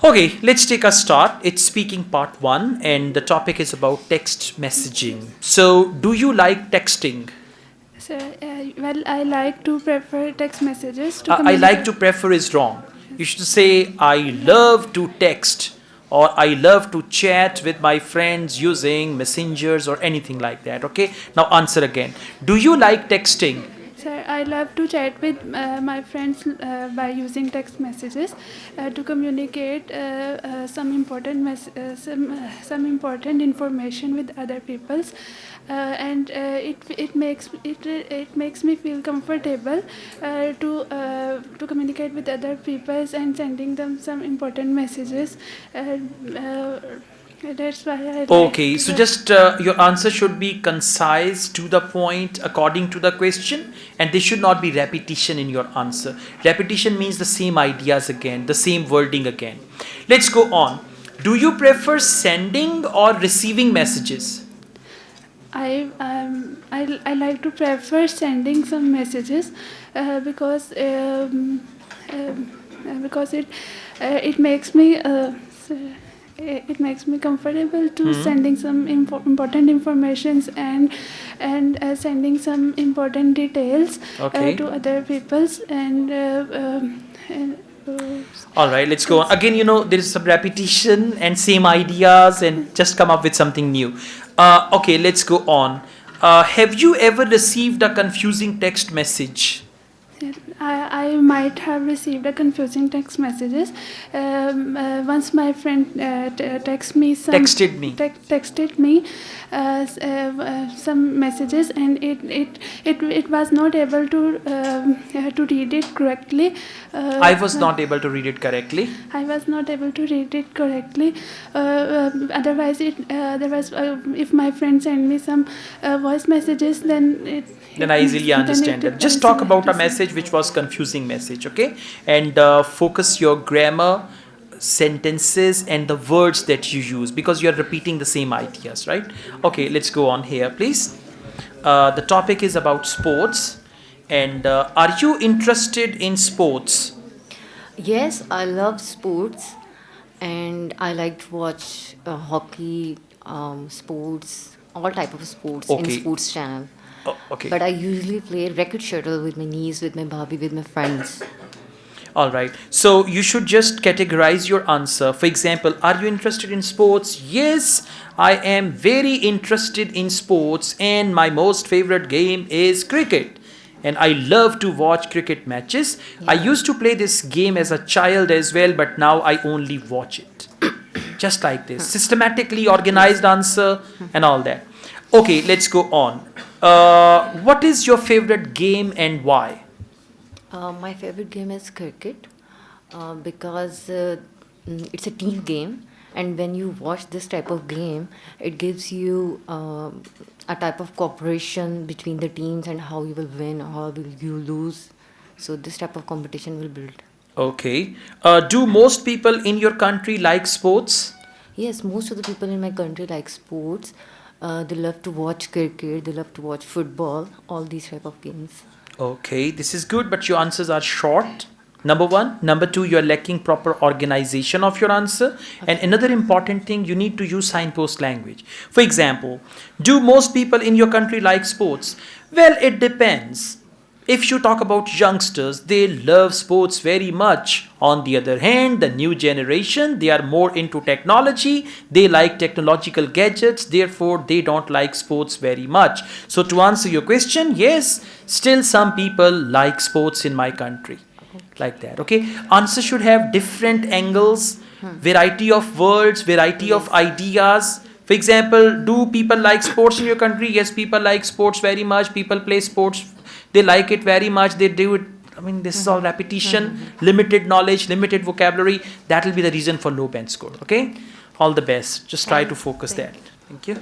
Okay, let's take a start. It's speaking part one, and the topic is about text messaging. So, do you like texting? So, I like to prefer text messages to I like communicate. to prefer is wrong. You should say, I love to text or I love to chat with my friends using messengers or anything like that. Okay, now answer again. Do you like texting? So, I love to chat with my friends by using text messages to communicate some important information with other peoples, and it makes me feel comfortable to communicate with other peoples and sending them some important messages. Uh, uh, that's why I like Okay, so to. just your answer should be concise, to the point, according to the question, and there should not be repetition in your answer. Repetition means the same ideas again, the same wording again. Let's go on. Do you prefer sending or receiving messages? I like to prefer sending some messages because because it makes me it makes me comfortable to sending some important informations and sending some important details Okay. to other peoples and All right, let's go on. Again, there is some repetition and same ideas, and just come up with something new. Okay, let's go on. Have you ever received a confusing text message? I might have received a confusing text messages. Once my friend Texted me. texted me some messages, and it was not able to read it correctly. I was not able to read it correctly. I was not able to read it correctly. Otherwise, if my friend sent me some voice messages, Then I easily understand that. Just talk about a message which was confusing message, okay? And focus your grammar, sentences, and the words that you use because you're repeating the same ideas, right? Okay, let's go on here, please. The topic is about sports. And are you interested in sports? Yes, I love sports and I like to watch hockey, sports, all type of sports in Okay. sports channel. Oh, okay. But I usually play racket shuttle with my niece, with my bhabhi, with my friends. All right. So you should just categorize your answer. For example, are you interested in sports? Yes, I am very interested in sports, and my most favorite game is cricket. And I love to watch cricket matches. I Yeah. used to play this game as a child as well, but now I only watch it. Just like this. Systematically organized answer and all that. Okay, let's go on. What is your favorite game and why? My favorite game is cricket because it's a team game, and when you watch this type of game, it gives you a type of cooperation between the teams and how you will win, how will you lose. So this type of competition will build. Okay. Do most people in your country like sports? Yes, most of the people in my country like sports. They love to watch cricket. They love to watch football. All these type of games. Okay, this is good, but your answers are short. Number one. Number two, you're lacking proper organization of your answer. And another important thing, you need to use signpost language. For example, do most people in your country like sports? Well, it depends. If you talk about youngsters, they love sports very much. On the other hand, the new generation, they are more into technology. They like technological gadgets. Therefore, they don't like sports very much. So, to answer your question, yes, still some people like sports in my country. Like that, okay? Answer should have different angles, variety of words, variety of Yes. ideas. For example, do people like sports in your country? Yes, people like sports very much. People play sports, they like it very much. They do it. I mean, this is all repetition, limited knowledge, limited vocabulary. That will be the reason for low band score, okay? All the best. Just try to focus Thank that. Thank you.